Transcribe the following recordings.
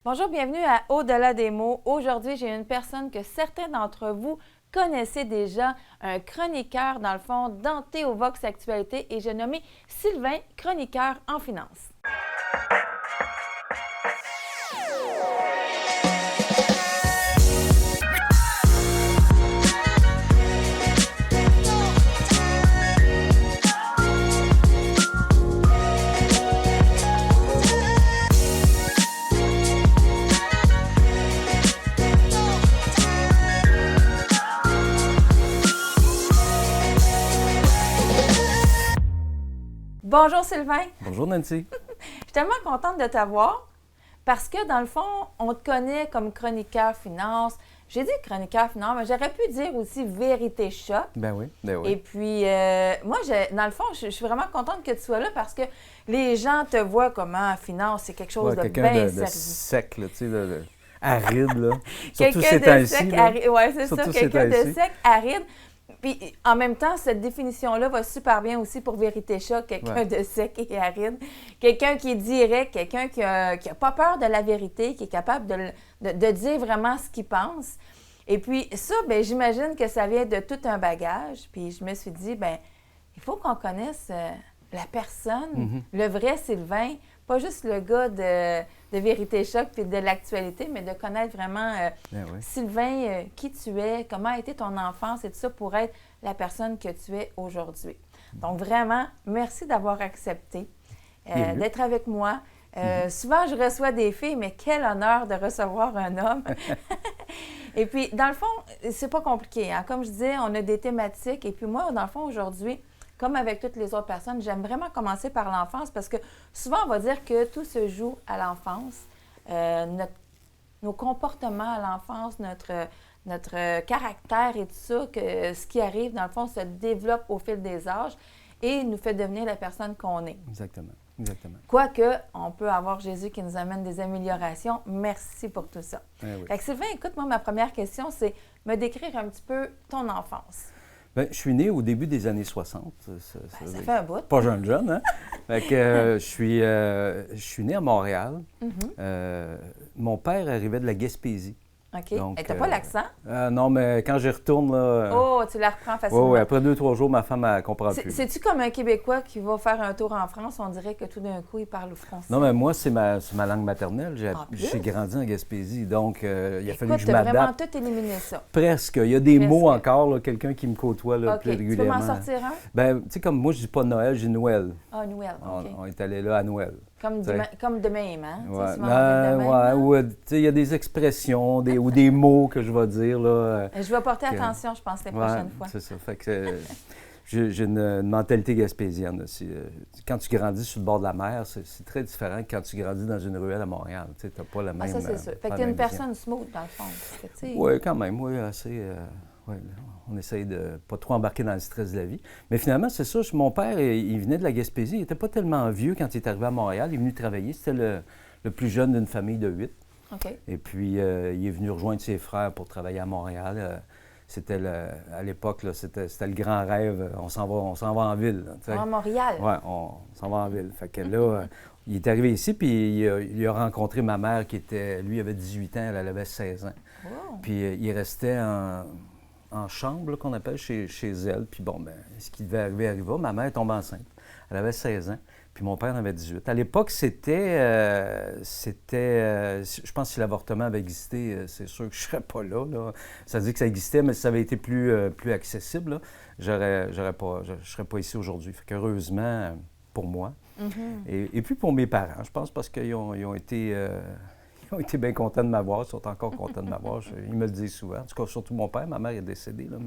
Bonjour, bienvenue à Au-delà des mots. Aujourd'hui, j'ai une personne que certains d'entre vous connaissez déjà, un chroniqueur, dans le fond, dans Théovox Actualité, et j'ai nommé Sylvain, chroniqueur en finance. Bonjour Sylvain. Bonjour Nancy. Je suis tellement contente de t'avoir parce que dans le fond, on te connaît comme chroniqueur finance. J'ai dit chroniqueur finance, mais j'aurais pu dire aussi vérité choc. Ben oui. Et puis, moi, dans le fond, je suis vraiment contente que tu sois là parce que les gens te voient comme finance, c'est quelque chose de quelqu'un bien de sérieux. sec, là, tu sais, aride, là. Surtout Quelqu'un ces de temps-ci. sec, là. aride. Oui, c'est ça, Surtout ces quelqu'un de temps-ci. sec, aride. Puis, en même temps, cette définition-là va super bien aussi pour vérité choc, quelqu'un Ouais. de sec et aride. Quelqu'un qui est direct, quelqu'un qui a pas peur de la vérité, qui est capable de dire vraiment ce qu'il pense. Et puis ça, bien, j'imagine que ça vient de tout un bagage. Puis je me suis dit, bien, il faut qu'on connaisse la personne, le vrai Sylvain, pas juste le gars de Vérité Choc puis de l'actualité, mais de connaître vraiment Ben oui. Sylvain, qui tu es, comment a été ton enfance et tout ça pour être la personne que tu es aujourd'hui. Donc vraiment, merci d'avoir accepté Bienvenue. d'être avec moi. Souvent, je reçois des filles, mais quel honneur de recevoir un homme. Et puis, dans le fond, c'est pas compliqué. Hein? Comme je disais, on a des thématiques. Et puis moi, dans le fond, aujourd'hui, comme avec toutes les autres personnes, j'aime vraiment commencer par l'enfance parce que souvent, on va dire que tout se joue à l'enfance. Nos comportements à l'enfance, notre caractère et tout ça, que ce qui arrive, dans le fond, se développe au fil des âges et nous fait devenir la personne qu'on est. Exactement. Quoique, on peut avoir Jésus qui nous amène des améliorations. Merci pour tout ça. Ben oui. Fait que Sylvain, écoute, moi, ma première question, c'est me décrire un petit peu ton enfance. Ben, je suis né au début des années 60. Ça fait un bout. Pas jeune, hein? Fait que je suis né à Montréal. Mon père arrivait de la Gaspésie. OK. Donc, Et t'as pas l'accent? Non, mais quand j'y retourne, là... Oh, tu la reprends facilement. ouais, après 2-3 jours, ma femme, elle comprend plus. C'est-tu comme un Québécois qui va faire un tour en France, on dirait que tout d'un coup, il parle français? Non, mais moi, c'est ma langue maternelle. En plus? J'ai grandi en Gaspésie, donc il a fallu que Écoute, je t'as vraiment m'adapte. tout éliminé ça. Presque. Il y a des Presque. mots encore, là, quelqu'un qui me côtoie là, OK. plus Tu peux régulièrement. m'en sortir un? Ben, tu sais, comme moi, je dis pas Noël, je dis Noël. Ah, Noël, OK. On est allé là à Noël. Comme de même, hein? Tu sais, Ouais. souvent, on dit de même, hein? Ou, tu sais, il y a des expressions ou des mots que je vais dire, là. Je vais porter que- attention, je pense, les Ouais, prochaines fois. c'est ça. Fait que j'ai une mentalité gaspésienne aussi. Quand tu grandis sur le bord de la mer, c'est très différent que quand tu grandis dans une ruelle à Montréal. Tu n'as pas la même. Ah, ça, c'est sûr. Fait que pas t'es la une même vision. personne smooth, dans le fond. Fait que, tu sais, Oui, quand même, oui, assez. Ouais, on essaye de pas trop embarquer dans le stress de la vie. Mais finalement, c'est ça. Mon père, il venait de la Gaspésie. Il n'était pas tellement vieux quand il est arrivé à Montréal. Il est venu travailler. C'était le plus jeune d'une famille de 8. OK. Et puis, il est venu rejoindre ses frères pour travailler à Montréal. À l'époque, là, c'était le grand rêve. On s'en va en ville. Là, tu sais. À Montréal. Oui, on s'en va en ville. Fait que là, il est arrivé ici, puis il a rencontré ma mère lui, il avait 18 ans, elle avait 16 ans. Wow. Puis il restait en chambre, là, qu'on appelle, chez elle. Puis bon, ben, ce qui devait arriver arriva. Ma mère est tombée enceinte. Elle avait 16 ans, puis mon père en avait 18. À l'époque, je pense que si l'avortement avait existé, c'est sûr que je ne serais pas là. Ça dit que ça existait, mais si ça avait été plus accessible, là, je ne serais pas ici aujourd'hui. Fait qu'heureusement, pour moi, et puis pour mes parents, je pense, parce qu'ils ont été... ils ont été bien contents de m'avoir, ils sont encore contents de m'avoir. Ils me le disent souvent. En tout cas, surtout mon père, ma mère est décédée, là,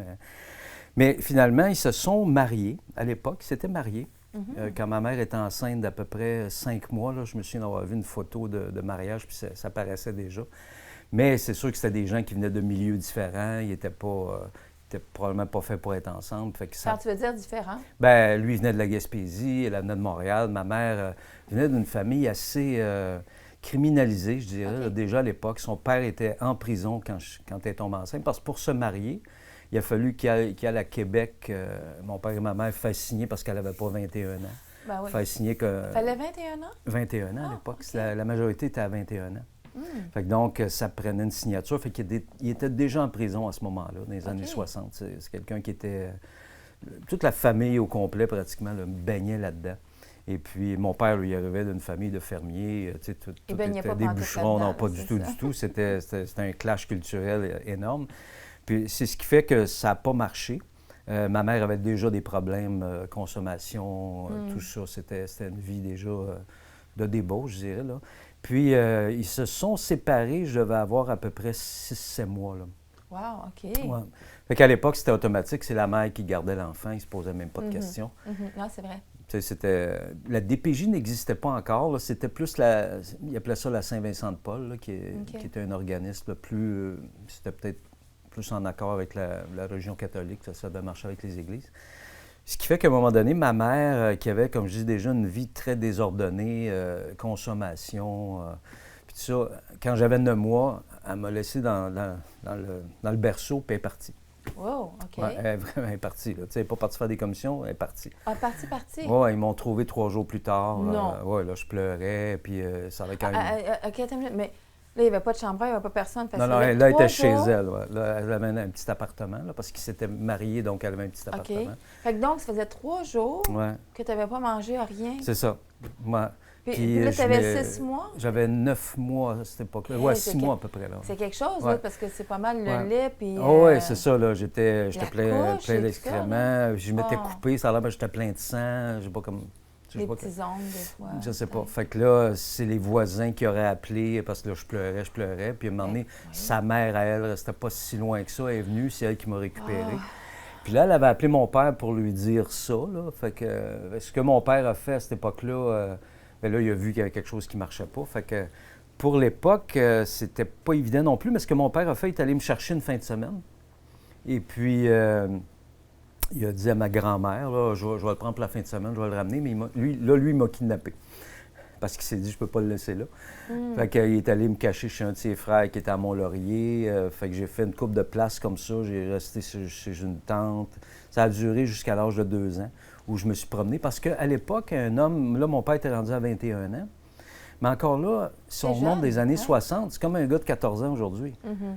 mais finalement, ils se sont mariés. À l'époque, ils s'étaient mariés. Quand ma mère était enceinte d'à peu près 5 mois, là, je me souviens d'avoir vu une photo de mariage, puis ça paraissait déjà. Mais c'est sûr que c'était des gens qui venaient de milieux différents. Ils n'étaient probablement pas faits pour être ensemble. Fait que Quand tu veux dire différent? Ben, lui, il venait de la Gaspésie, elle venait de Montréal. Ma mère venait d'une famille assez... criminalisé, je dirais. OK. Là, déjà à l'époque, son père était en prison quand elle est tombée enceinte, parce que pour se marier, il a fallu qu'il aille à Québec. Mon père et ma mère fassent signer, parce qu'elle n'avait pas 21 ans. Ben oui. Fassent signer que... Fallait 21 ans? 21 ans à l'époque. OK. La majorité était à 21 ans. Fait que donc, ça prenait une signature. Fait qu'il il était déjà en prison à ce moment-là, dans les années OK. 60. C'est quelqu'un qui était... Toute la famille au complet, pratiquement, là, baignait là-dedans. Et puis, mon père, lui, arrivait d'une famille de fermiers. Tu sais, tout baignait était pas des pantoute bûcherons. Non, là-dedans, pas là, du c'est tout, ça. du tout. C'était un clash culturel énorme. Puis, c'est ce qui fait que ça n'a pas marché. Ma mère avait déjà des problèmes, consommation, tout ça. C'était une vie déjà de débauche, je dirais, là. Puis, ils se sont séparés, je devais avoir à peu près 6-7 mois, là. Wow, OK. Ouais. Fait qu'à l'époque, c'était automatique. C'est la mère qui gardait l'enfant. Il ne se posait même pas de questions. Non, c'est vrai. Tu sais, la DPJ n'existait pas encore, là. C'était plus ils appelaient ça la Saint-Vincent-de-Paul, là, qui était un organisme là, plus... c'était peut-être plus en accord avec la religion catholique. Ça devait marcher avec les églises. Ce qui fait qu'à un moment donné, ma mère, qui avait, comme je dis déjà, une vie très désordonnée, consommation, puis tout ça, quand j'avais 9 mois, elle m'a laissé dans le berceau, puis elle est partie. Wow, OK. Ouais, elle est partie. Là. Tu sais, elle n'est pas partie faire des commissions, elle est partie. Ah, parti. Oui, ils m'ont trouvé 3 jours plus tard. Non. Oui, là, je pleurais, puis ça avait quand même... OK, attends une minute, mais là, il n'y avait pas de chambre, il n'y avait pas personne. Non, là, elle était chez elle. Ouais. Là, elle avait un petit appartement, là, parce qu'ils s'étaient mariés, donc elle avait un petit appartement. OK. Fait que donc, ça faisait 3 jours que tu n'avais pas mangé rien. C'est ça. Moi, Puis là, tu avais 6 mois? J'avais 9 mois à cette époque-là. Oui, 6 mois à peu près. Là. C'est quelque chose, là, parce que c'est pas mal le lait. Puis, oui, c'est ça. Là. J'étais plein couche et d'excréments. Je m'étais Oh. coupé. Ça a l'air que j'étais plein de sang. Je sais pas comme... Des petits ongles, des fois. Je sais pas. Fait que là, c'est les voisins qui auraient appelé parce que là, je pleurais. Puis à un moment donné, sa mère, à elle, c'était pas si loin que ça. Elle est venue, c'est elle qui m'a récupéré. Puis là, elle avait appelé mon père pour lui dire ça. Là. Fait que ce que mon père a fait à cette époque-là, bien là, il a vu qu'il y avait quelque chose qui marchait pas. Fait que pour l'époque, c'était pas évident non plus. Mais ce que mon père a fait, il est allé me chercher une fin de semaine. Et puis... il a dit à ma grand-mère, là, je vais le prendre pour la fin de semaine, je vais le ramener, mais lui, il m'a kidnappé. Parce qu'il s'est dit, je peux pas le laisser là. Fait qu'il est allé me cacher chez un de ses frères qui était à Mont-Laurier. Fait que j'ai fait une couple de places comme ça. J'ai resté chez une tante. Ça a duré jusqu'à l'âge de 2 ans, où je me suis promené. Parce qu'à l'époque, un homme, là, mon père était rendu à 21 ans. Mais encore là, si on remonte des années 60, c'est comme un gars de 14 ans aujourd'hui.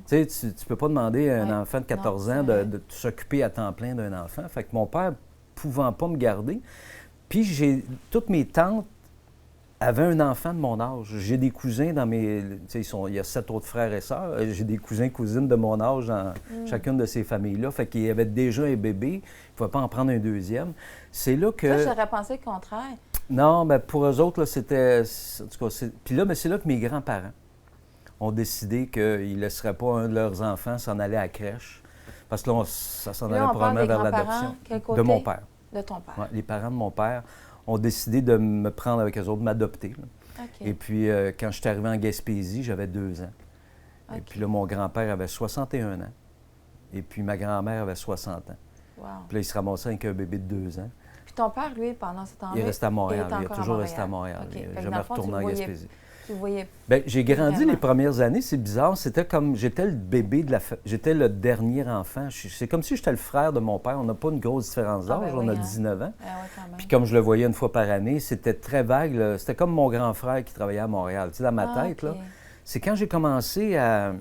Tu sais, tu peux pas demander à un enfant de 14 ans de s'occuper à temps plein d'un enfant. Fait que mon père, pouvant pas me garder, puis toutes mes tantes avaient un enfant de mon âge. J'ai des cousins dans mes... Tu sais, il y a 7 autres frères et sœurs. J'ai des cousins, cousines de mon âge dans chacune de ces familles-là. Fait qu'il y avait déjà un bébé. Il ne pouvait pas en prendre un deuxième. C'est là que... Ça, j'aurais pensé le contraire. Non, bien, pour eux autres, là, c'était... En tout cas, puis là, c'est là que mes grands-parents ont décidé qu'ils ne laisseraient pas un de leurs enfants s'en aller à la crèche. Parce que là, ça s'en allait probablement vers l'adoption. Quel côté? De mon père. De ton père. Ouais, les parents de mon père ont décidé de me prendre avec eux autres, de m'adopter. Okay. Et puis, quand je suis arrivé en Gaspésie, j'avais 2 ans. Et puis là, mon grand-père avait 61 ans. Et puis, ma grand-mère avait 60 ans. Wow. Puis là, il se ramassait avec un bébé de 2 ans. Puis ton père, lui, pendant ce temps-là, il est resté à Montréal. Il a toujours resté à Montréal. Okay. Il n'a jamais retourné en Gaspésie. Tu voyais... Bien, j'ai grandi les premières années, c'est bizarre. C'était comme, j'étais le bébé j'étais le dernier enfant. C'est comme si j'étais le frère de mon père. On n'a pas une grosse différence d'âge, on a 19 ans. Puis comme je le voyais une fois par année, c'était très vague. Là. C'était comme mon grand frère qui travaillait à Montréal. Tu sais, dans ma tête, là, c'est quand j'ai commencé à...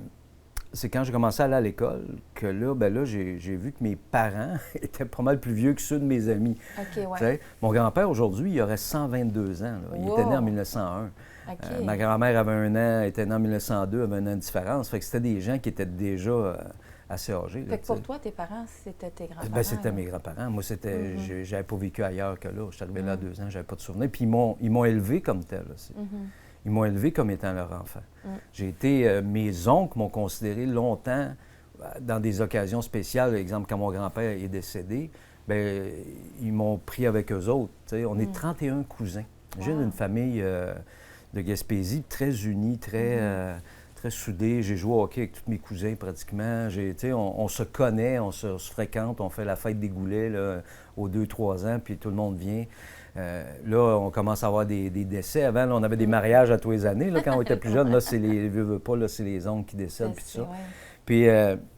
C'est quand j'ai commencé à aller à l'école que là, ben là, j'ai vu que mes parents étaient pas mal plus vieux que ceux de mes amis. Okay, ouais. Tu sais, mon grand-père, aujourd'hui, il aurait 122 ans. Là. Il était né en 1901. Okay. Ma grand-mère avait 1 an, elle était née en 1902, avait 1 an de différence. Fait que c'était des gens qui étaient déjà assez âgés. Fait que pour toi, tes parents, c'était tes grands-parents? Bien, c'était mes grands-parents. Moi, c'était, j'avais pas vécu ailleurs que là. Je suis arrivé là à 2 ans, j'avais pas de souvenirs. Puis ils m'ont élevé comme tel aussi. Ils m'ont élevé comme étant leur enfant. J'ai été... mes oncles m'ont considéré longtemps, dans des occasions spéciales, par exemple, quand mon grand-père est décédé, bien, ils m'ont pris avec eux autres. Tu sais, on est 31 cousins. J'ai une famille de Gaspésie très unie, très soudée. J'ai joué au hockey avec tous mes cousins pratiquement. Tu sais, on se connaît, on se fréquente, on fait la fête des goulets là, aux 2-3 ans, puis tout le monde vient. Là, on commence à avoir des décès. Avant, là, on avait des mariages à tous les années. Là, quand on était plus jeune, là, c'est les oncles qui décèdent, puis tout ça. Puis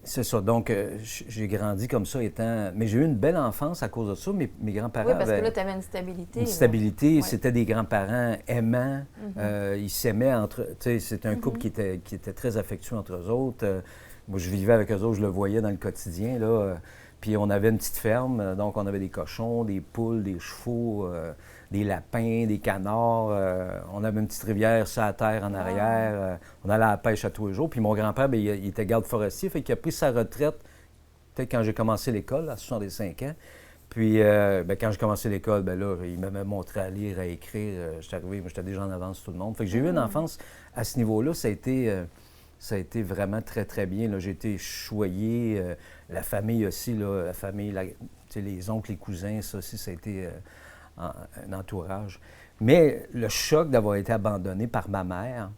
c'est ça. Donc, j'ai grandi comme ça étant... Mais j'ai eu une belle enfance à cause de ça. Mes grands-parents Oui, parce que avaient là, tu avais une stabilité. une stabilité. Ouais. C'était des grands-parents aimants. Ils s'aimaient entre... Tu sais, c'était un couple qui était très affectueux entre eux autres. Moi, je vivais avec eux autres, je le voyais dans le quotidien, là. Puis on avait une petite ferme, donc on avait des cochons, des poules, des chevaux, des lapins, des canards. On avait une petite rivière sur la terre en arrière. On allait à la pêche à tous les jours. Puis mon grand-père, bien, il était garde forestier, fait qu'il a pris sa retraite peut-être quand j'ai commencé l'école, à 65 ans. Puis bien, quand j'ai commencé l'école, bien là, il m'avait montré à lire, à écrire. J'étais arrivé, moi, j'étais déjà en avance sur tout le monde. Fait que j'ai eu une enfance à ce niveau-là. Ça a été vraiment très, très bien. Là. J'ai été choyé. La famille aussi, là, la famille, les oncles, les cousins, ça aussi, ça a été un entourage. Mais le choc d'avoir été abandonné par ma mère,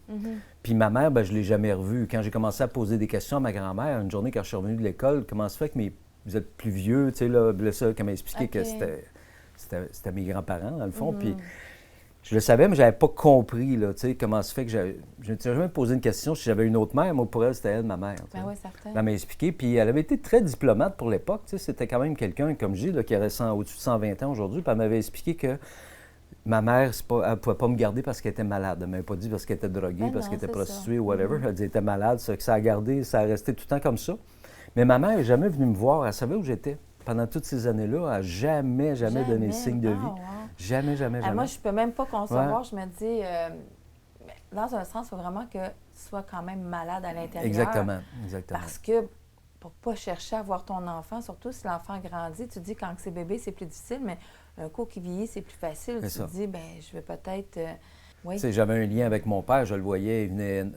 puis ma mère, ben, je ne l'ai jamais revue. Quand j'ai commencé à poser des questions à ma grand-mère, une journée quand je suis revenu de l'école, comment ça fait que vous êtes plus vieux, tu sais, là, ça, qu'elle m'a expliqué que c'était mes grands-parents, dans le fond. Puis je le savais, mais je n'avais pas compris, là, tu sais, comment ça fait que je ne me suis jamais posé une question si j'avais une autre mère. Moi, pour elle, c'était elle, ma mère. Ben oui, certain. Elle m'a expliqué, puis elle avait été très diplomate pour l'époque, tu sais, c'était quand même quelqu'un, comme je dis, là, qui aurait au-dessus de 120 ans aujourd'hui, puis elle m'avait expliqué que ma mère, elle ne pouvait pas me garder parce qu'elle était malade. Elle ne m'avait pas dit parce qu'elle était droguée, parce qu'elle était prostituée ou whatever. Elle disait qu'elle était malade, ça, que ça a gardé, ça a resté tout le temps comme ça. Mais ma mère n'est jamais venue me voir, elle savait où j'étais. Pendant toutes ces années-là, elle n'a jamais donné signe de vie. Wow. Jamais. Moi, je ne peux même pas concevoir. Je me dis, dans un sens, il faut vraiment que tu sois quand même malade à l'intérieur. Exactement. Parce que pour ne pas chercher à voir ton enfant, surtout si l'enfant grandit, tu te dis quand c'est bébé, c'est plus difficile, mais un coup qui vieillit, c'est plus facile. Tu te dis, bien, je vais peut-être... oui. Tu sais, j'avais un lien avec mon père, je le voyais,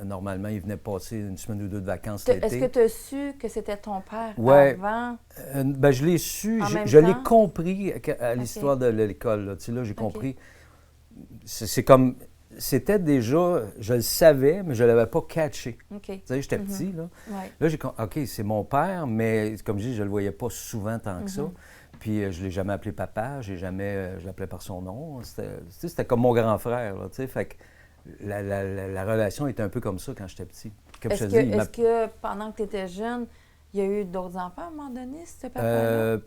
normalement, il venait passer une semaine ou deux de vacances l'été. Est-ce que tu as su que c'était ton père avant? Ben, je l'ai su, je l'ai compris à l'histoire de l'école. Là. Tu sais, là, j'ai compris. C'est comme, c'était déjà, je le savais, mais je ne l'avais pas catché. Tu sais, j'étais petit, là. Là, j'ai compris, OK, c'est mon père, mais comme je dis, je ne le voyais pas souvent tant que ça. Puis je ne l'ai jamais appelé papa, je l'appelais par son nom. C'était comme mon grand frère, là, tu sais. Fait que la relation était un peu comme ça quand j'étais petit. Est-ce que pendant que tu étais jeune, il y a eu d'autres enfants à un moment donné, ce papa-là?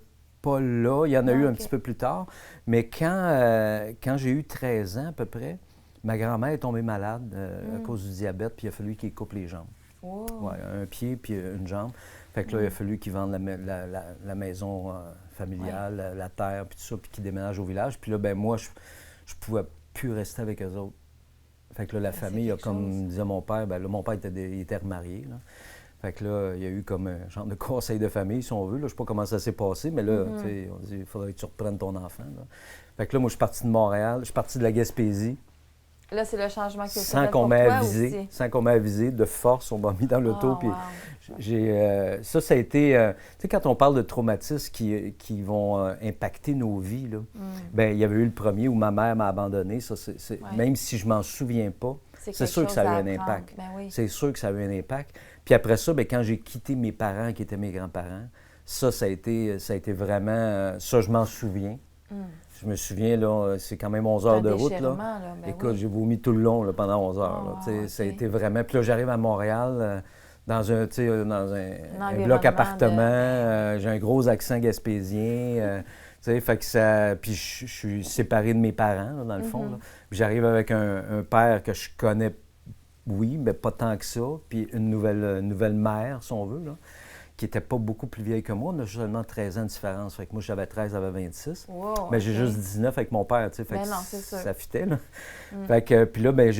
Pas là, il y en a eu un petit peu plus tard. Mais quand j'ai eu 13 ans à peu près, ma grand-mère est tombée malade à cause du diabète, puis il a fallu qu'il coupe les jambes. Wow. Ouais, un pied puis une jambe. Fait que là, il a fallu qu'ils vendent la maison familiale, la terre, puis tout ça, puis qu'ils déménagent au village. Puis là, ben moi, je pouvais plus rester avec eux autres. Fait que là, la famille, comme disait mon père, ben là, mon père il était remarié, là. Fait que là, il y a eu comme un genre de conseil de famille, si on veut. Là. Je ne sais pas comment ça s'est passé, mais là, tu sais, on dit, il faudrait que tu reprennes ton enfant. Là. Fait que là, moi, je suis parti de Montréal, je suis parti de la Gaspésie. Là, c'est le changement que sans qu'on m'ait avisé, sans qu'on m'ait avisé, de force, on m'a mis dans l'auto. Puis ça a été... tu sais, quand on parle de traumatismes qui vont impacter nos vies, là, bien, il y avait eu le premier où ma mère m'a abandonné. Ça, même si je m'en souviens pas, c'est sûr que ça a eu un impact. C'est sûr que ça a eu un impact. Puis après ça, bien, quand j'ai quitté mes parents, qui étaient mes grands-parents, ça a été vraiment... ça, je m'en souviens. Je me souviens, là, c'est quand même 11 heures de route. Là. Écoute, j'ai vomi tout le long là, pendant 11 heures. Ça a été vraiment... Puis là, j'arrive à Montréal, dans un bloc appartement. J'ai un gros accent gaspésien. Fait que ça... Puis je suis séparé de mes parents, là, dans le fond. Là. Puis j'arrive avec un père que je connais, oui, mais pas tant que ça. Puis une nouvelle mère, si on veut, là, qui n'était pas beaucoup plus vieille que moi. On a seulement 13 ans de différence. Fait que moi, j'avais 13, elle avait 26. Wow, mais j'ai juste 19 avec mon père, tu sais. Fait que non, ça fitait, là. Fait que, puis là, ben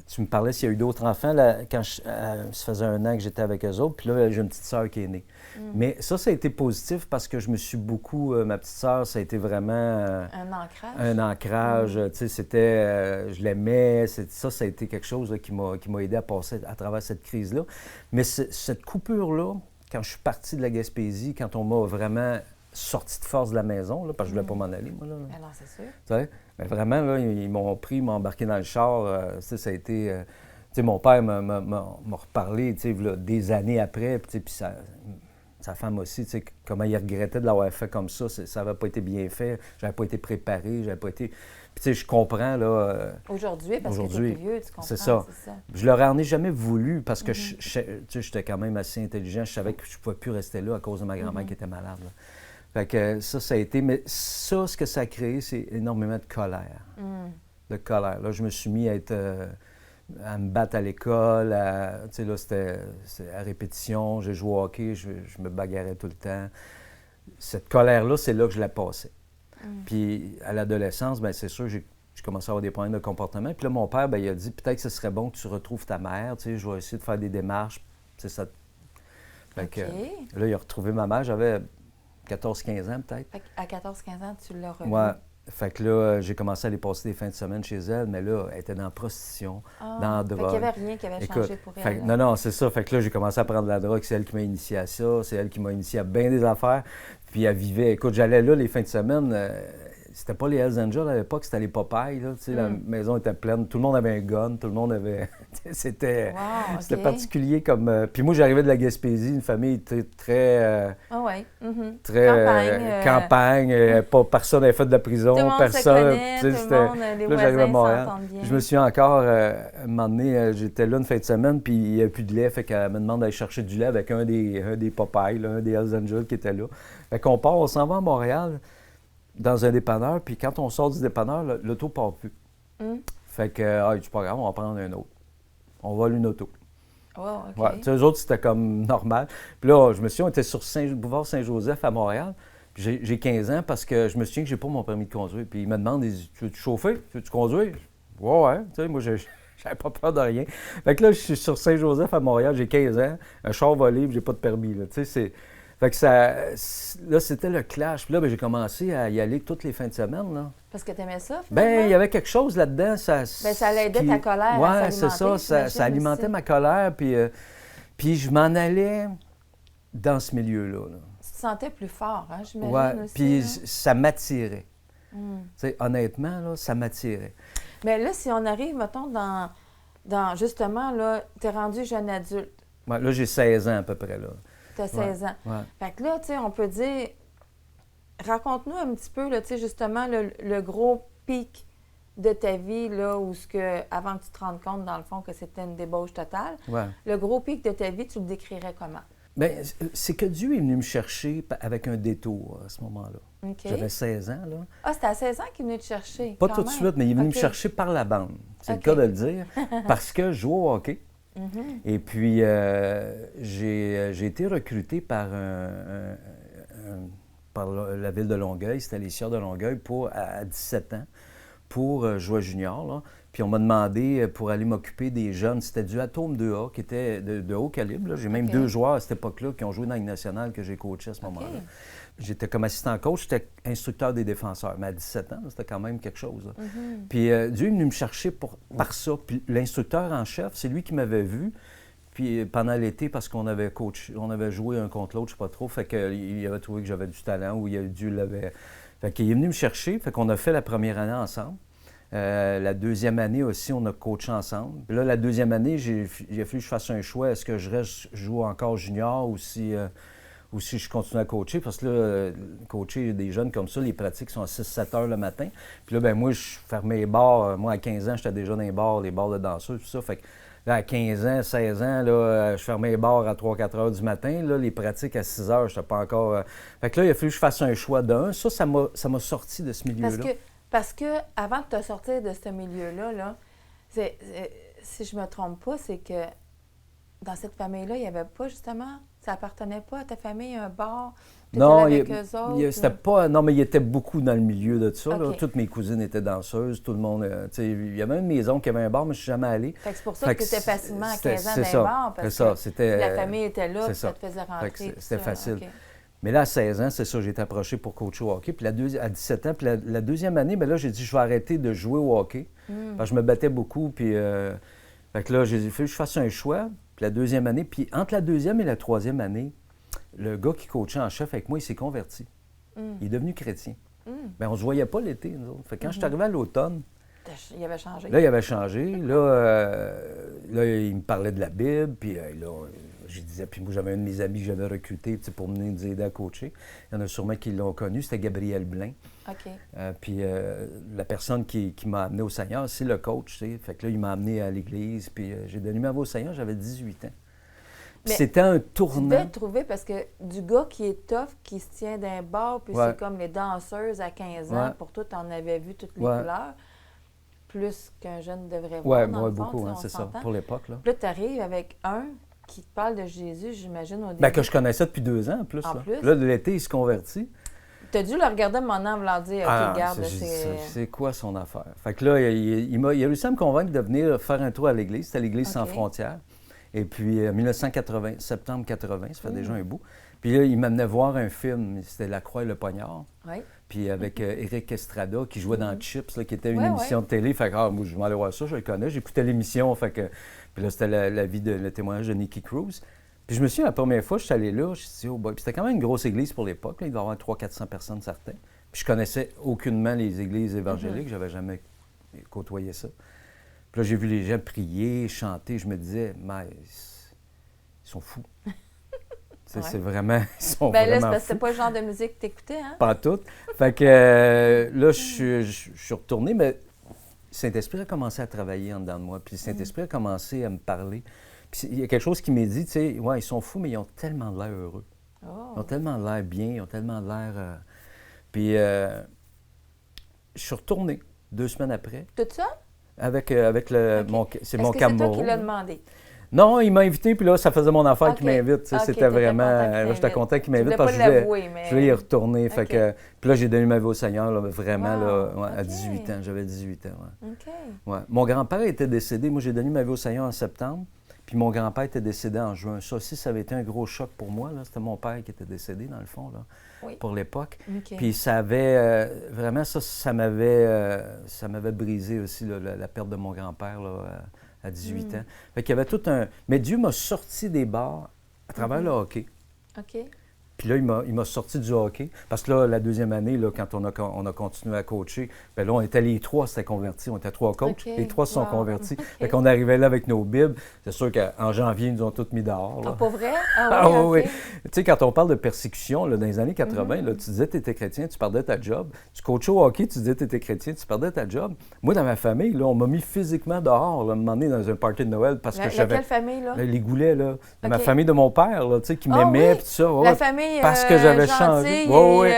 tu me parlais s'il y a eu d'autres enfants. Là, quand ça faisait 1 an que j'étais avec eux autres. Puis là, j'ai une petite sœur qui est née. Mais ça a été positif parce que je me suis beaucoup... ma petite sœur, ça a été vraiment... un ancrage. Un ancrage. Tu sais, c'était... je l'aimais. Ça a été quelque chose là, qui m'a aidé à passer à travers cette crise-là. Mais cette coupure-là, quand je suis parti de la Gaspésie, quand on m'a vraiment sorti de force de la maison, là, parce que je ne voulais pas m'en aller, moi. Là. Alors, c'est sûr. Tu sais, mais vraiment, là, ils m'ont pris, ils m'ont embarqué dans le char. Ça a été... tu sais, mon père m'a reparlé, tu sais, là, des années après, puis ça... sa femme aussi, tu sais, comment il regrettait de l'avoir fait comme ça. Ça n'avait pas été bien fait. J'avais pas été préparé. J'avais pas été... Puis, tu sais, je comprends, là... Aujourd'hui, parce que tu es plus vieux, tu comprends, c'est ça. Je leur en ai jamais voulu parce que tu sais, j'étais quand même assez intelligent. Je savais que je ne pouvais plus rester là à cause de ma grand-mère qui était malade, là. Fait que ça a été... Mais ça, ce que ça a créé, c'est énormément de colère. De colère. Là, je me suis mis à me battre à l'école. Tu sais, là, c'était à répétition. J'ai joué au hockey, je me bagarrais tout le temps. Cette colère-là, c'est là que je la passais. Puis, à l'adolescence, bien, c'est sûr, j'ai commencé à avoir des problèmes de comportement. Puis là, mon père, bien, il a dit, peut-être que ce serait bon que tu retrouves ta mère. Tu sais, je vais essayer de faire des démarches. C'est ça. Fait que, là, il a retrouvé ma mère. J'avais 14-15 ans, peut-être. Fait à 14-15 ans, tu l'as revu. Ouais. Fait que là, j'ai commencé à aller passer des fins de semaine chez elle, mais là, elle était dans la prostitution, dans la drogue. Fait qu'il n'y avait rien qui avait changé pour elle. Non, c'est ça. Fait que là, j'ai commencé à prendre de la drogue. C'est elle qui m'a initié à ça. C'est elle qui m'a initié à bien des affaires. Puis elle vivait... Écoute, j'allais là les fins de semaine. C'était pas les Hells Angels à l'époque, c'était les Popeyes. Là, la maison était pleine. Tout le monde avait un gun. Tout le monde avait... c'était particulier comme... Puis moi, j'arrivais de la Gaspésie, une famille très... très campagne. Pas personne n'avait fait de la prison. Tout le monde personne. Se connaît, tout le monde, les là, j'arrivais à Montréal. Bien. Je me suis encore... un moment donné, j'étais là une fin de semaine, puis il n'y avait plus de lait. Fait qu'elle me demande d'aller chercher du lait avec un des Popeyes, là, un des Hells Angels qui était là. Fait qu'on part, on s'en va à Montréal, dans un dépanneur, puis quand on sort du dépanneur, l'auto ne part plus. Fait que, c'est pas grave, on va prendre un autre. On vole une auto. Oh, OK. Ouais, tu sais, eux autres, c'était comme normal. Puis là, je me souviens, on était sur boulevard Saint-Joseph à Montréal. Puis j'ai 15 ans parce que je me souviens que j'ai pas mon permis de conduire. Puis ils me demandent, tu veux-tu chauffer? Tu veux-tu conduire? Ouais. Tu sais, moi, j'avais pas peur de rien. Fait que là, je suis sur Saint-Joseph à Montréal, j'ai 15 ans, un char volé, puis j'ai pas de permis, là. Tu sais, c'est... Fait que là, c'était le clash. Puis là, j'ai commencé à y aller toutes les fins de semaine, là. Parce que tu aimais ça, finalement? Bien, il y avait quelque chose là-dedans. Ça l'aidait ta colère à s'alimenter. Oui, c'est ça. Ça alimentait ma colère. Puis je m'en allais dans ce milieu-là. Là. Tu te sentais plus fort, hein, j'imagine aussi. Puis ça m'attirait. Tu sais, honnêtement, là, ça m'attirait. Mais là, si on arrive, mettons, dans justement, là, tu es rendu jeune adulte. Ouais, là, j'ai 16 ans à peu près, là. Tu as 16 ans. Ouais. Fait que là, tu sais, on peut dire... Raconte-nous un petit peu, là, tu sais, justement, le gros pic de ta vie, là, où avant que tu te rendes compte, dans le fond, que c'était une débauche totale. Ouais. Le gros pic de ta vie, tu le décrirais comment? Bien, c'est que Dieu est venu me chercher avec un détour à ce moment-là. Okay. J'avais 16 ans, là. Ah, c'était à 16 ans qu'il est venu te chercher? Pas tout de suite, mais il est venu me chercher par la bande. C'est le cas de le dire. Parce que je jouais au hockey. Et puis, j'ai été recruté par la ville de Longueuil, c'était les Sieurs de Longueuil, à 17 ans, pour jouer junior. Là. Puis on m'a demandé pour aller m'occuper des jeunes. C'était du Atome 2A, qui était de haut calibre. Là. J'ai même 2 joueurs à cette époque-là qui ont joué dans la Ligue nationale que j'ai coaché à ce moment-là. J'étais comme assistant coach, j'étais instructeur des défenseurs. Mais à 17 ans, c'était quand même quelque chose. Là. Puis Dieu est venu me chercher par ça. Puis l'instructeur en chef, c'est lui qui m'avait vu. Puis pendant l'été, parce qu'on avait coaché, on avait joué un contre l'autre, je ne sais pas trop, fait qu'il avait trouvé que j'avais du talent ou Dieu l'avait... Fait qu'il est venu me chercher, fait qu'on a fait la première année ensemble. La deuxième année aussi, on a coaché ensemble. Puis là, la deuxième année, j'ai fallu que je fasse un choix. Est-ce que je joue encore junior ou si je continue à coacher? Parce que là, coacher des jeunes comme ça, les pratiques sont à 6-7 heures le matin. Puis là, ben moi, je fermais les bars. Moi, à 15 ans, j'étais déjà dans les bars de danseuses, tout ça. Fait que là, à 15 ans, 16 ans, là, je fermais les bars à 3-4 heures du matin. Là, les pratiques à 6 heures, je n'étais pas encore... Fait que là, il a fallu que je fasse un choix d'un. Ça m'a sorti de ce milieu-là. Parce que avant de te sortir de ce milieu-là, là, si je me trompe pas, c'est que dans cette famille-là, il n'y avait pas, justement... Ça appartenait pas à ta famille, un bar? Non, avec eux autres, c'était pas... Non, mais il était beaucoup dans le milieu de ça. Okay. Là. Toutes mes cousines étaient danseuses, tout le monde... il y avait une maison qui avait un bar, mais je suis jamais allé. Fait que c'est pour ça que tu étais facilement à 15 ans dans un bar, parce que la famille était là, puis ça te faisait rentrer. C'était facile. Okay. Mais là, à 16 ans, c'est ça, j'ai été approché pour coacher au hockey. Puis à 17 ans, puis la deuxième année, bien là, j'ai dit, je vais arrêter de jouer au hockey. Parce que je me battais beaucoup, puis... fait que là, j'ai dit, il faut que je fasse un choix. Puis la deuxième année, puis entre la deuxième et la troisième année, le gars qui coachait en chef avec moi, il s'est converti. Il est devenu chrétien. Bien, on ne se voyait pas l'été, nous autres. Fait que quand je suis arrivé à l'automne... Il avait changé. Là, il avait changé. Là, il me parlait de la Bible, puis là... je disais, puis moi, j'avais un de mes amis que j'avais recruté pour venir nous aider à coacher. Il y en a sûrement qui l'ont connu, c'était Gabriel Blain. OK. Puis la personne qui m'a amené au Seigneur, c'est le coach, tu sais. Fait que là, il m'a amené à l'église, puis j'ai donné ma vie au Seigneur, j'avais 18 ans. Puis c'était un tournant. Tu devais te trouver, parce que du gars qui est tough, qui se tient d'un bar, puis c'est comme les danseuses à 15 ans, pour toi, tu en avais vu toutes les couleurs, plus qu'un jeune devrait voir, dans le fond, beaucoup, c'est ça, pour l'époque. Là, tu arrives avec un qui te parle de Jésus, j'imagine, au début. Bien, que je connaissais depuis 2 ans, en plus. Là, l'été, il se convertit. Tu as dû le regarder maintenant en voulant dire, OK, regarde, c'est quoi son affaire? Fait que là, il a réussi à me convaincre de venir faire un tour à l'église. C'était l'Église sans frontières. Et puis, en 1980, septembre 80, ça fait déjà un bout. Puis là, il m'amenait voir un film, c'était La Croix et le Poignard. Oui. Puis avec Éric Estrada, qui jouait dans Chips, là, qui était une émission de télé. Fait que, moi, je m'en allais voir ça, je le connais. J'écoutais l'émission, fait que... Puis là, c'était la vie, le témoignage de Nicky Cruz. Puis je me suis dit, la première fois, je suis allé là, je me suis dit, oh boy. Puis c'était quand même une grosse église pour l'époque, là, il devait y avoir 300-400 personnes, certains. Puis je connaissais aucunement les églises évangéliques, j'avais jamais côtoyé ça. Puis là, j'ai vu les gens prier, chanter, je me disais, mais ils sont fous. C'est vraiment, ils sont vraiment là, fous. c'est pas le genre de musique que t'écoutais, hein? Pas tout. Fait que là, je suis retourné, mais Saint-Esprit a commencé à travailler en dedans de moi. Puis Saint-Esprit a commencé à me parler. Puis il y a quelque chose qui m'a dit, tu sais, ouais, ils sont fous, mais ils ont tellement l'air heureux. Ils ont tellement l'air bien, ils ont tellement l'air... Puis je suis retourné 2 semaines après. Tout ça? Avec le... C'est mon Camaro. C'est toi qui l'as demandé? Non, il m'a invité, puis là, ça faisait mon affaire qu'il m'invite. C'était vraiment... Là, j'étais content qu'il m'invite parce que je voulais y retourner. Fait que, puis là, j'ai donné ma vie au Seigneur, là, vraiment, à 18 ans. J'avais 18 ans, ouais. Mon grand-père était décédé. Moi, j'ai donné ma vie au Seigneur en septembre, puis mon grand-père était décédé en juin. Ça aussi, ça avait été un gros choc pour moi. C'était mon père qui était décédé, dans le fond, là, pour l'époque. Puis ça avait... vraiment, ça m'avait brisé aussi, là, la perte de mon grand-père, là, à 18 ans. Fait qu'il y avait tout un... Mais Dieu m'a sorti des bars à travers le hockey. OK. Puis là, il m'a sorti du hockey. Parce que là, la deuxième année, là, quand on a continué à coacher, bien là, on était les 3 s'étaient convertis. On était 3 coachs. Les 3 se sont convertis. Fait qu'on arrivait là avec nos Bibles. C'est sûr qu'en janvier, ils nous ont tous mis dehors. Là. Ah, pas vrai? Ah oui, oui. Tu sais, quand on parle de persécution, là, dans les années 80, là, tu disais que tu étais chrétien, tu perdais ta job. Tu coachais au hockey, tu disais que tu étais chrétien, tu perdais ta job. Moi, dans ma famille, là, on m'a mis physiquement dehors, là, m'emmener dans un party de Noël parce que j'avais... Quelle famille, là? Les Goulets, là. Ma famille de mon père, là, tu sais, qui m'aimait, puis tout ça. La famille parce que j'avais changé. Oui.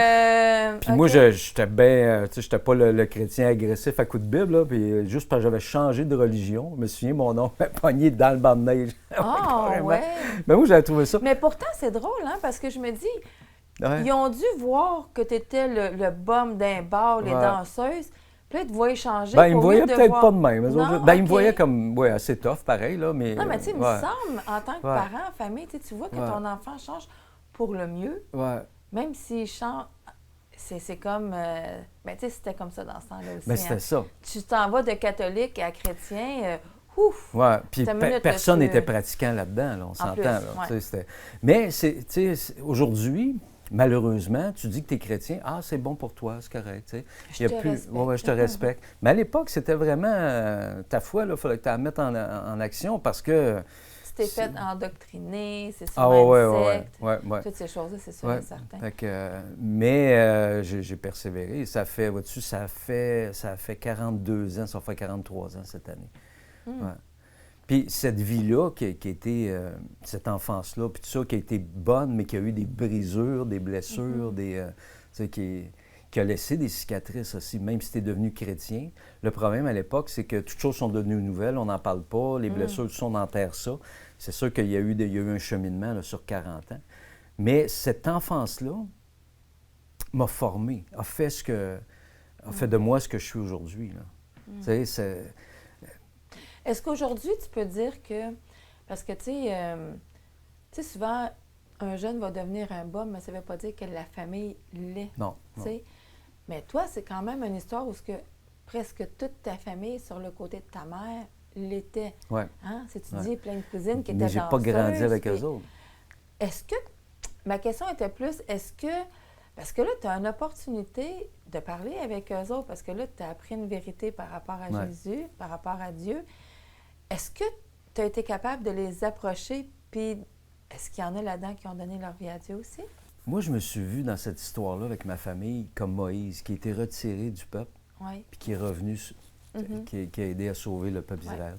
Puis moi, j'étais bien... tu sais, j'étais pas le chrétien agressif à coups de Bible, là, puis juste parce que j'avais changé de religion. Je me souviens, mon nom m'a pogné dans le banc de neige. Ouais. Mais moi, j'avais trouvé ça. Mais pourtant, c'est drôle, hein, parce que je me dis, ils ont dû voir que tu étais le bum d'un bar, les danseuses. Puis là, ils te voyaient changer. Ben, ils me voyaient peut-être pas de même. Ils me voyaient comme assez tough, pareil. Là, mais, non, mais tu sais, il me semble, en tant que parent, famille, tu vois que ton enfant change pour le mieux. Même s'il change, c'est comme... ben, tu sais, c'était comme ça dans ce temps-là aussi. Mais c'était ça. Tu t'en vas de catholique à chrétien... ouf! Oui, puis personne n'était pratiquant là-dedans, là, on s'entend. Là, mais aujourd'hui, malheureusement, tu dis que tu es chrétien, c'est bon pour toi, c'est correct. Je te respecte. Mais à l'époque, c'était vraiment ta foi, il fallait que tu la mettes en action parce que... C'était fait endoctriner, c'est souvent une secte. Toutes ces choses-là, c'est sûr et certain. Mais j'ai persévéré. Ça fait 42 ans, ça va faire 43 ans cette année. Puis cette vie-là, qui a été, cette enfance-là, puis tout ça, qui a été bonne, mais qui a eu des brisures, des blessures, qui a laissé des cicatrices aussi, même si tu es devenu chrétien. Le problème à l'époque, c'est que toutes choses sont devenues nouvelles, on n'en parle pas, les blessures, tout ça, on enterre ça. C'est sûr qu'il y a eu un cheminement là, sur 40 ans. Mais cette enfance-là m'a formé, a fait de moi ce que je suis aujourd'hui. Tu sais, Est-ce qu'aujourd'hui, tu peux dire que... Parce que, tu sais, souvent, un jeune va devenir un bum, mais ça ne veut pas dire que la famille l'est. Non. Mais toi, c'est quand même une histoire où presque toute ta famille, sur le côté de ta mère, l'était. Oui. Hein? Si tu dis plein de cousines qui étaient danseuses. Mais j'ai pas grandi avec eux autres. Est-ce que... Ma question était plus, est-ce que... Parce que là, tu as une opportunité de parler avec eux autres, parce que là, tu as appris une vérité par rapport à Jésus, par rapport à Dieu. Est-ce que tu as été capable de les approcher puis est-ce qu'il y en a là-dedans qui ont donné leur vie à Dieu aussi? Moi, je me suis vu dans cette histoire-là avec ma famille comme Moïse, qui a été retiré du peuple, Oui. puis qui est revenu, qui a aidé à sauver le peuple d'Israël.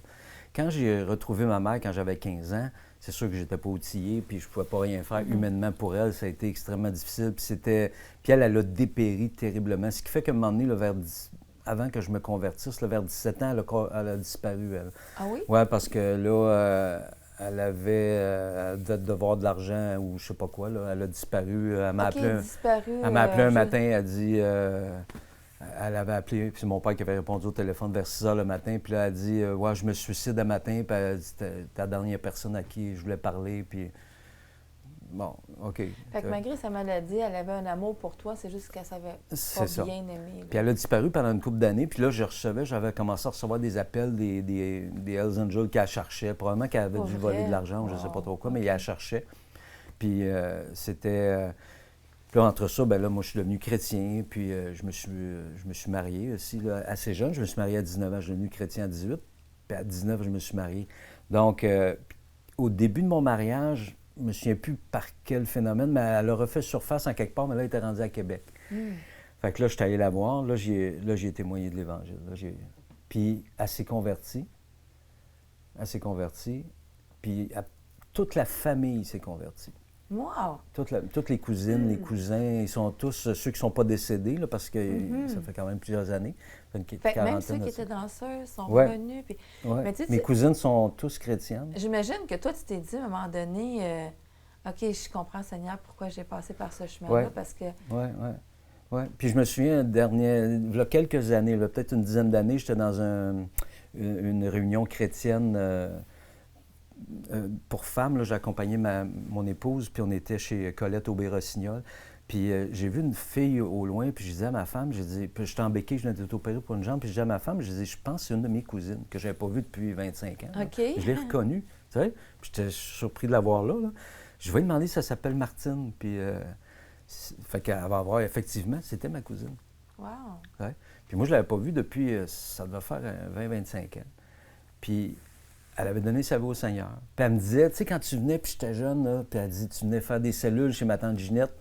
Quand j'ai retrouvé ma mère quand j'avais 15 ans, c'est sûr que j'étais pas outillé, puis je pouvais pas rien faire humainement pour elle. Ça a été extrêmement difficile, puis elle a dépéri terriblement. Ce qui fait qu'à un moment donné, avant que je me convertisse, vers 17 ans, elle a disparu, elle. Ah oui? Oui, parce que là, elle devait devoir de l'argent ou je sais pas quoi, là. Elle a disparu. Elle m'a appelé, un matin, elle a dit... elle avait appelé, puis c'est mon père qui avait répondu au téléphone vers 6 heures le matin, puis là, elle a dit « Ouais, je me suicide un matin », puis elle a dit « T'es la dernière personne à qui je voulais parler », puis... Bon, OK. Fait que malgré sa maladie, elle avait un amour pour toi, c'est juste qu'elle savait pas bien aimer. Puis elle a disparu pendant une couple d'années, puis là, j'avais commencé à recevoir des appels des Hells Angels qu'elle cherchait. Probablement qu'elle avait dû voler de l'argent ou je ne sais pas trop quoi, mais elle la cherchait. Puis c'était... Puis là, entre ça, ben là, moi, je suis devenu chrétien, puis je me suis marié aussi, là, assez jeune. Je me suis marié à 19 ans, je suis devenu chrétien à 18, puis à 19, je me suis marié. Donc, au début de mon mariage, je ne me souviens plus par quel phénomène, mais elle a refait surface en quelque part, mais là, elle était rendue à Québec. Fait que là, je suis allé la voir, là, j'ai témoigné de l'Évangile. Puis elle s'est convertie. Puis toute la famille s'est convertie. Wow! Toutes les cousines, les cousins, ils sont tous, ceux qui ne sont pas décédés, là, parce que ça fait quand même plusieurs années. Fait même ceux qui étaient danseurs sont revenus. Puis... Ouais. Mais mes cousines sont tous chrétiennes. J'imagine que toi, tu t'es dit à un moment donné, OK, je comprends, Seigneur, pourquoi j'ai passé par ce chemin-là, parce que... Oui. Puis je me souviens, il y a quelques années, peut-être une dizaine d'années, j'étais dans une réunion chrétienne pour femmes. J'accompagnais mon épouse, puis on était chez Colette Aubé-Rossignol. Puis j'ai vu une fille au loin, puis je disais à ma femme, puis j'étais en béquille, je venais d'être opéré pour une jambe, puis je disais à ma femme, je pense que c'est une de mes cousines que je n'avais pas vue depuis 25 ans. OK. Je l'ai reconnue, tu sais, puis j'étais surpris de la voir là. Je vais lui demander si ça s'appelle Martine, puis fait qu'elle va avoir, effectivement, c'était ma cousine. Wow! Ouais. Puis moi, je ne l'avais pas vue depuis, ça devait faire 20-25 ans. Puis elle avait donné sa vie au Seigneur. Puis elle me disait, tu sais, quand tu venais, puis j'étais jeune, là, puis elle dit, tu venais faire des cellules chez ma tante Ginette.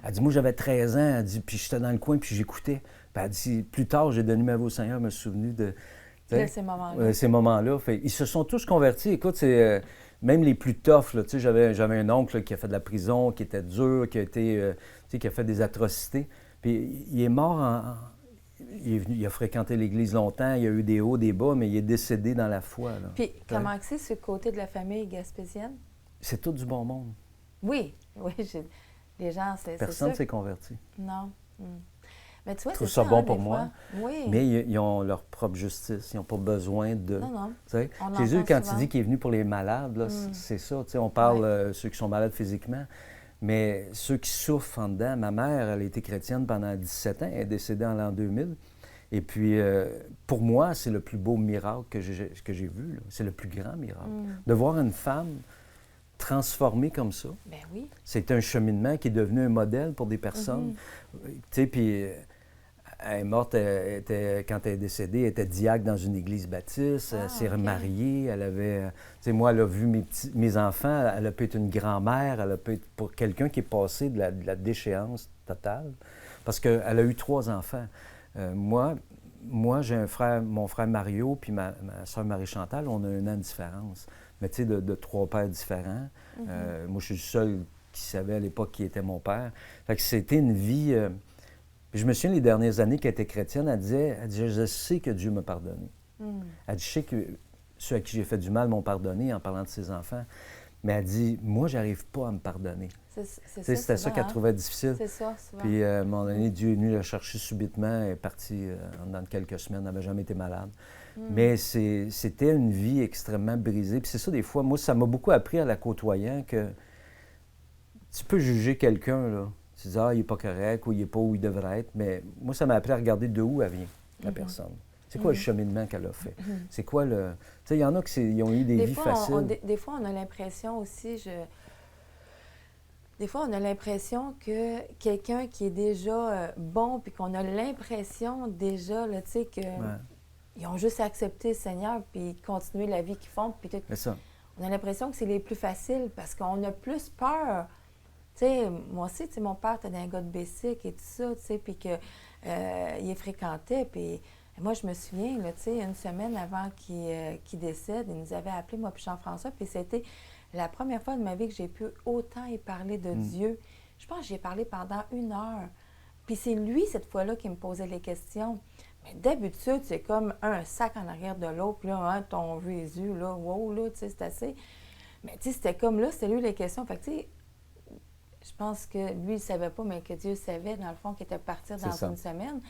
Elle dit, moi, j'avais 13 ans, elle dit, puis j'étais dans le coin, puis j'écoutais. Puis elle dit, plus tard, j'ai donné ma vie au Seigneur, je me suis souvenu de ces moments-là. Ces moments-là. Fait, ils se sont tous convertis. Écoute, c'est même les plus toughs, là, tu sais, j'avais un oncle là, qui a fait de la prison, qui était dur, qui a fait des atrocités. Puis il est mort il a fréquenté l'Église longtemps, il y a eu des hauts, des bas, mais il est décédé dans la foi. Là. Puis comment c'est ce côté de la famille gaspésienne? C'est tout du bon monde. Oui. Les gens, c'est personne ne s'est converti. Non. Mais tu vois, je trouve ça bon pour moi. Oui. Mais ils ont leur propre justice. Ils n'ont pas besoin de... Non. Jésus, quand il dit qu'il est venu pour les malades, là, c'est ça. On parle ceux qui sont malades physiquement, mais ceux qui souffrent en dedans. Ma mère, elle a été chrétienne pendant 17 ans. Elle est décédée en l'an 2000. Et puis, pour moi, c'est le plus beau miracle que j'ai vu. C'est le plus grand miracle. De voir une femme transformée comme ça. Ben oui. C'est un cheminement qui est devenu un modèle pour des personnes. Tu sais, puis elle est morte, quand elle est décédée, elle était diacre dans une église baptiste, elle s'est remariée, elle avait... Tu sais, moi, elle a vu mes enfants, elle a pu être une grand-mère, elle a pu être pour quelqu'un qui est passé de la déchéance totale, parce qu'elle a eu 3 enfants. Moi, j'ai un frère, mon frère Mario, puis ma soeur Marie-Chantal, on a 1 an de différence. Mais tu sais, de 3 pères différents. Moi, je suis le seul qui savait à l'époque qui était mon père. Fait que c'était une vie... je me souviens, les dernières années qu'elle était chrétienne, elle disait, je sais que Dieu m'a pardonné. Elle dit, je sais que ceux à qui j'ai fait du mal m'ont pardonné en parlant de ses enfants. Mais elle dit, moi, j'arrive pas à me pardonner. C'était ça qu'elle trouvait difficile. C'est ça, souvent. Puis, à un moment donné, Dieu est venu la chercher subitement, elle est partie dans quelques semaines, elle n'avait jamais été malade. Mais c'était une vie extrêmement brisée. Puis c'est ça, des fois, moi, ça m'a beaucoup appris à la côtoyant que tu peux juger quelqu'un, là. Tu dis, il n'est pas correct ou il n'est pas où il devrait être. Mais moi, ça m'a appris à regarder de où elle vient, la personne. C'est quoi le cheminement qu'elle a fait? C'est quoi le... Tu sais, il y en a qui ont eu des vies faciles. Des fois, on a l'impression aussi, Des fois, on a l'impression que quelqu'un qui est déjà bon, puis qu'on a l'impression déjà, là, tu sais, que... Ils ont juste accepté le Seigneur, puis continuer la vie qu'ils font, puis tout. C'est ça. on a l'impression que c'est les plus faciles parce qu'on a plus peur. Tu sais, moi aussi, tu sais, mon père était un gars de Bessic et tout ça, tu sais, puis qu'il il fréquentait, puis moi, je me souviens, là, tu sais, une semaine avant qu'il décède, il nous avait appelé, moi puis Jean-François, puis c'était la première fois de ma vie que j'ai pu autant y parler de Dieu. Je pense que j'ai parlé pendant 1 heure. Puis c'est lui, cette fois-là, qui me posait les questions. Mais d'habitude, c'est comme un sac en arrière de l'autre, puis là, hein, ton Jésus, là, wow, là, tu sais, c'est assez. Mais tu sais, c'était comme là, c'était lui les questions. Fait que, tu sais, je pense que lui, il ne savait pas, mais que Dieu savait, dans le fond, qu'il était parti dans une semaine.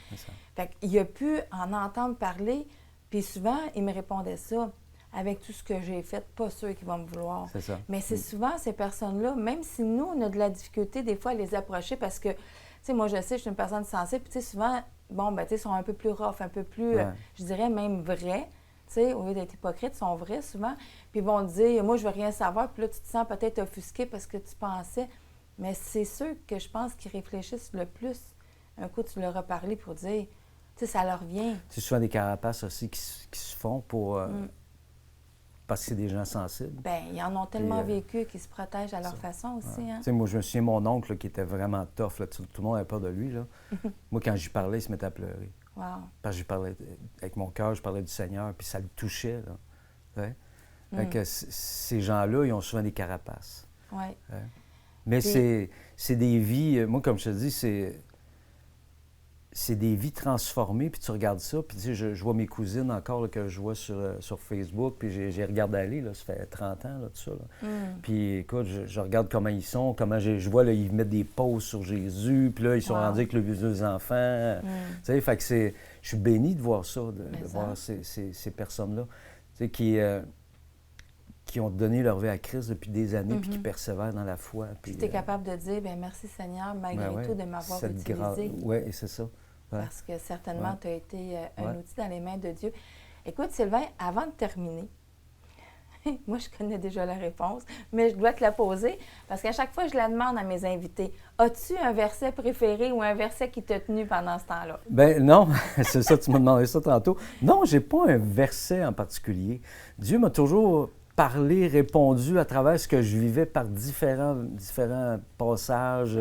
Fait qu'il a pu en entendre parler, puis souvent, il me répondait ça. Avec tout ce que j'ai fait, pas sûr qu'ils vont me vouloir. C'est ça. Mais c'est souvent ces personnes-là, même si nous, on a de la difficulté des fois à les approcher parce que, tu sais, moi, je sais, je suis une personne sensible, puis tu sais, souvent, bon, ben, tu sais, ils sont un peu plus rough, un peu plus, je dirais même vrais, tu sais, au lieu d'être hypocrites, ils sont vrais souvent, puis ils vont te dire, moi, je veux rien savoir, puis là, tu te sens peut-être offusqué parce que tu pensais, mais c'est ceux que je pense qui réfléchissent le plus. Un coup, tu leur as parlé pour dire, tu sais, ça leur vient. C'est souvent des carapaces aussi qui se font pour... parce que c'est des gens sensibles. Bien, ils en ont tellement vécu qu'ils se protègent à leur façon aussi. Ouais. Hein? Tu sais, moi, je me souviens, mon oncle, là, qui était vraiment tough, là, tout le monde avait peur de lui. Là. Moi, quand j'y parlais, il se mettait à pleurer. Wow. Parce que j'y parlais, avec mon cœur, je parlais du Seigneur, puis ça le touchait. Là. Ouais. Fait que ces gens-là, ils ont souvent des carapaces. Oui. Ouais. Mais c'est des vies... Moi, comme je te dis, c'est des vies transformées, puis tu regardes ça, puis tu sais, je vois mes cousines encore là, que je vois sur Facebook, puis j'ai regardé aller, là, ça fait 30 ans, là, tout ça. Là. Puis écoute, je regarde comment ils sont, comment je vois, là, ils mettent des posts sur Jésus, puis là, ils sont rendus avec les deux enfants. Tu sais, fait que je suis béni de voir ça, de voir ces personnes-là, tu sais, qui ont donné leur vie à Christ depuis des années, puis qui persévèrent dans la foi. Puis tu es capable de dire, bien merci Seigneur, malgré tout, de m'avoir utilisé. Oui, c'est ça. Ouais. Parce que certainement, tu as été un outil dans les mains de Dieu. Écoute, Sylvain, avant de terminer, moi, je connais déjà la réponse, mais je dois te la poser parce qu'à chaque fois, je la demande à mes invités. As-tu un verset préféré ou un verset qui t'a tenu pendant ce temps-là? Bien, non, c'est ça, tu m'as demandé ça tantôt. Non, je n'ai pas un verset en particulier. Dieu m'a toujours parlé, répondu à travers ce que je vivais par différents passages.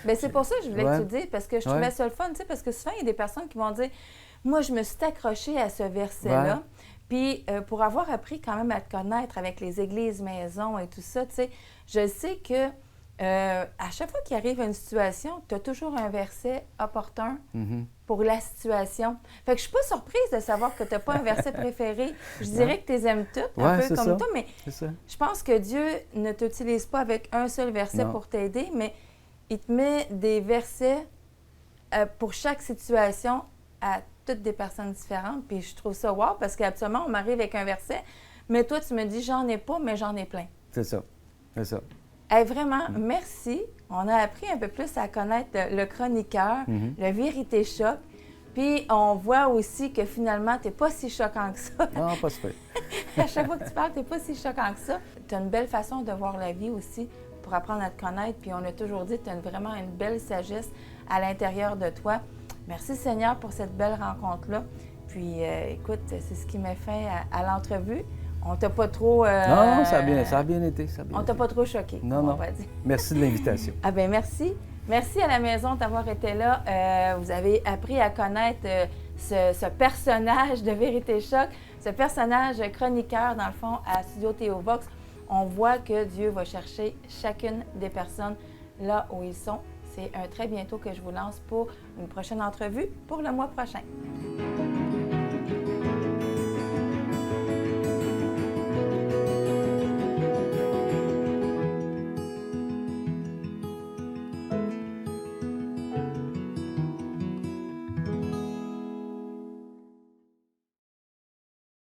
Bien, c'est pour ça que je voulais que tu le dises, parce que je trouvais ça le fun, tu sais, parce que souvent, il y a des personnes qui vont dire « Moi, je me suis accrochée à ce verset-là. » Puis, pour avoir appris quand même à te connaître avec les églises maisons et tout ça, tu sais, je sais que à chaque fois qu'il arrive une situation, tu as toujours un verset opportun pour la situation. Fait que je suis pas surprise de savoir que tu n'as pas un verset préféré. Je dirais que tu les aimes toutes, un peu comme toi, mais je pense que Dieu ne t'utilise pas avec un seul verset pour t'aider, mais il te met des versets pour chaque situation à toutes des personnes différentes. Puis je trouve ça wow, parce qu'habituellement, on m'arrive avec un verset, mais toi, tu me dis, j'en ai pas, mais j'en ai plein. C'est ça. C'est ça. Hey, vraiment, merci. On a appris un peu plus à connaître le chroniqueur, le Vérité Choc. Puis on voit aussi que finalement, tu n'es pas si choquant que ça. Non, pas super. À chaque fois que tu parles, tu n'es pas si choquant que ça. Tu as une belle façon de voir la vie aussi pour apprendre à te connaître. Puis on a toujours dit que tu as vraiment une belle sagesse à l'intérieur de toi. Merci Seigneur pour cette belle rencontre-là. Puis écoute, c'est ce qui met fin à l'entrevue. On t'a pas trop... Non, ça a bien été. On t'a pas trop choqué, non. on va dire. Merci de l'invitation. Ah bien, merci. Merci à la maison d'avoir été là. Vous avez appris à connaître ce personnage de Vérité Choc, ce personnage chroniqueur, dans le fond, à Studio Théovox. On voit que Dieu va chercher chacune des personnes là où ils sont. C'est un très bientôt que je vous lance pour une prochaine entrevue pour le mois prochain.